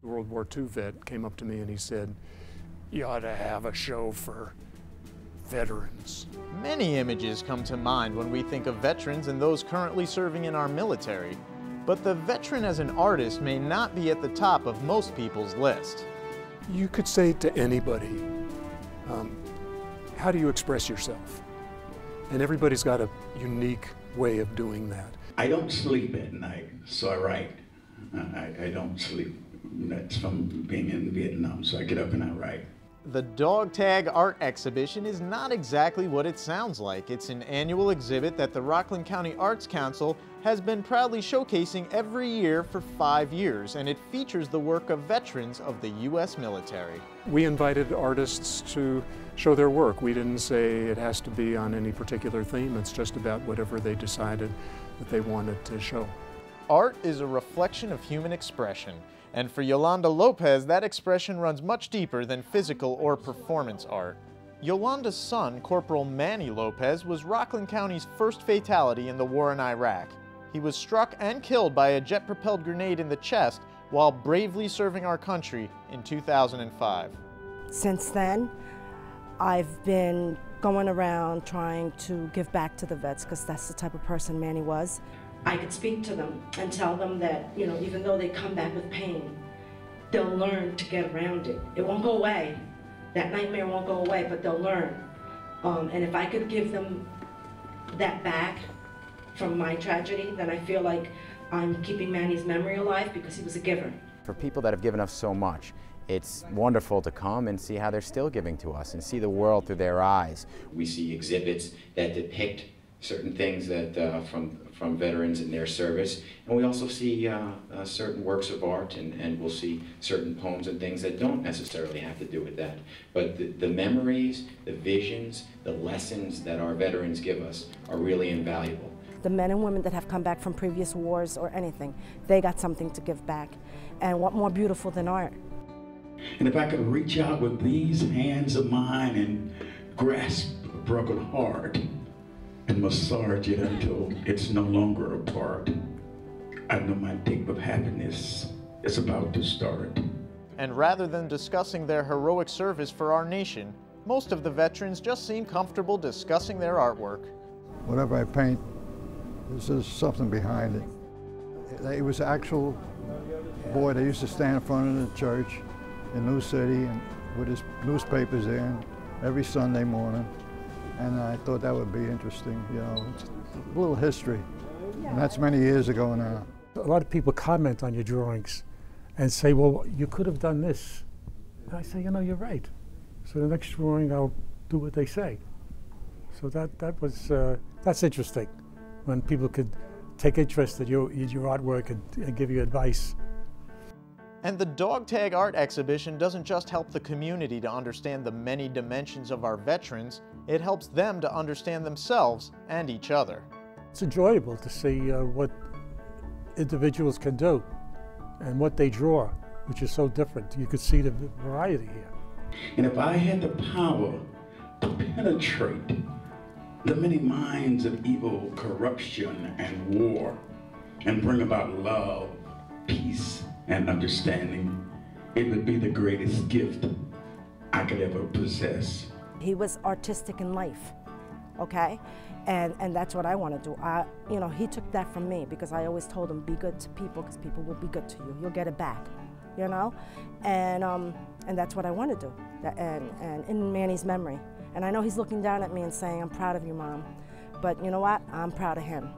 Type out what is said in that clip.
The World War II vet came up to me and he said, "You ought to have a show for veterans." Many images come to mind when we think of veterans and those currently serving in our military. But the veteran as an artist may not be at the top of most people's list. You could say to anybody, how do you express yourself? And everybody's got a unique way of doing that. I don't sleep at night, so I write. I don't sleep. That's from being in Vietnam, so I get up and I write. The Dog Tag Art Exhibition is not exactly what it sounds like. It's an annual exhibit that the Rockland County Arts Council has been proudly showcasing every year for 5 years, and it features the work of veterans of the U.S. military. We invited artists to show their work. We didn't say it has to be on any particular theme. It's just about whatever they decided that they wanted to show. Art is a reflection of human expression, and for Yolanda Lopez, that expression runs much deeper than physical or performance art. Yolanda's son, Corporal Manny Lopez, was Rockland County's first fatality in the war in Iraq. He was struck and killed by a jet-propelled grenade in the chest while bravely serving our country in 2005. Since then, I've been going around trying to give back to the vets because that's the type of person Manny was. I could speak to them and tell them that, you know, even though they come back with pain, they'll learn to get around it. It won't go away. That nightmare won't go away, but they'll learn. And if I could give them that back from my tragedy, then I feel like I'm keeping Manny's memory alive because he was a giver. For people that have given us so much, it's wonderful to come and see how they're still giving to us and see the world through their eyes. We see exhibits that depict certain things that from veterans in their service, and we also see certain works of art, and we'll see certain poems and things that don't necessarily have to do with that. But the memories, the visions, the lessons that our veterans give us are really invaluable. The men and women that have come back from previous wars or anything, they got something to give back. And what more beautiful than art? And if I could reach out with these hands of mine and grasp a broken heart and massage it until it's no longer a part, I know my date of happiness is about to start. And rather than discussing their heroic service for our nation, most of the veterans just seem comfortable discussing their artwork. Whatever I paint, there's something behind it. It was an actual boy that used to stand in front of the church in New City and with his newspapers in every Sunday morning. And I thought that would be interesting, you know, it's a little history. And that's many years ago now. A lot of people comment on your drawings and say, well, you could have done this. And I say, you know, you're right. So the next drawing, I'll do what they say. So that's interesting, when people could take interest in your artwork and give you advice. And the Dog Tag Art Exhibition doesn't just help the community to understand the many dimensions of our veterans, it helps them to understand themselves and each other. It's enjoyable to see what individuals can do and what they draw, which is so different. You could see the variety here. And if I had the power to penetrate the many minds of evil, corruption, and war, and bring about love, peace, and understanding, it would be the greatest gift I could ever possess. He was artistic in life, okay? And that's what I want to do. You know, he took that from me because I always told him, be good to people because people will be good to you. You'll get it back, you know? And that's what I want to do, and in Manny's memory. And I know he's looking down at me and saying, I'm proud of you, Mom. But you know what? I'm proud of him.